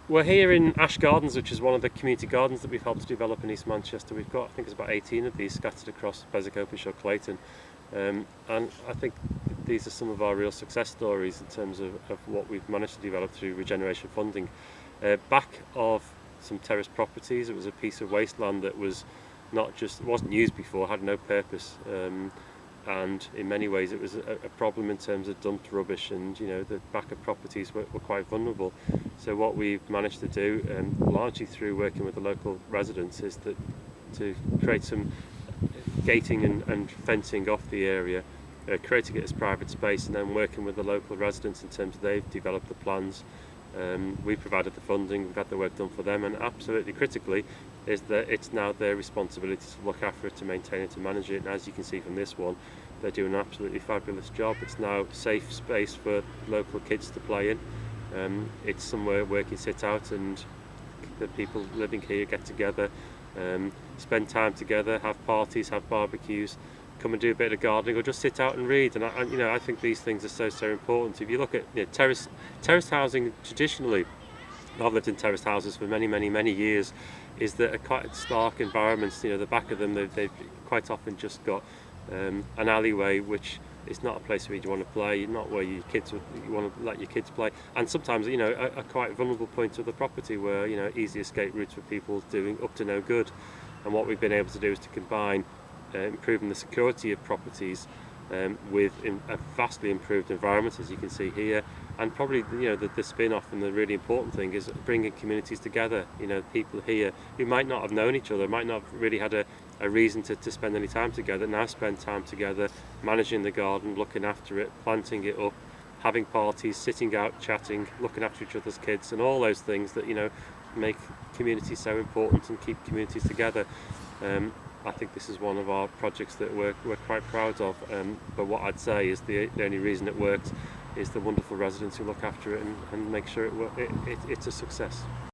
We're here in Ash Gardens, which is one of the community gardens that we've helped to develop in East Manchester. We've got, I think it's about 18 of these scattered across Beswick, Openshaw, Clayton. And I think these are some of our real success stories in terms of what we've managed to develop through regeneration funding. Back of some terraced properties, it was a piece of wasteland that was it wasn't used before, had no purpose. And in many ways it was a problem in terms of dumped rubbish, and the back of properties were quite vulnerable. So what we've managed to do, largely through working with the local residents, is to create some gating and fencing off the area, creating it as private space, and then working with the local residents in terms of they've developed the plans. We provided the funding, we've had the work done for them, and absolutely critically is that it's now their responsibility to look after it, to maintain it, to manage it. And as you can see from this one, they're doing an absolutely fabulous job. It's now a safe space for local kids to play in. It's somewhere where you can sit out and the people living here get together, spend time together, have parties, have barbecues, come and do a bit of gardening, or just sit out and read. And I think these things are so important. If you look at terrace housing traditionally, I've lived in terraced houses for many years, is that a quite stark environments. The back of them, they've quite often just got an alleyway, which is not a place where you want to play, not where you want to let your kids play, and sometimes a quite vulnerable point of the property where easy escape routes for people doing up to no good. And what we've been able to do is to combine improving the security of properties with a vastly improved environment, as you can see here. And probably the spin-off and the really important thing is bringing communities together. People here who might not have known each other, might not have really had a reason to spend any time together, now spend time together managing the garden, looking after it, planting it up, having parties, sitting out, chatting, looking after each other's kids, and all those things that make communities so important and keep communities together. I think this is one of our projects that we're quite proud of, but what I'd say is the only reason it works is the wonderful residents who look after it and make sure it's a success.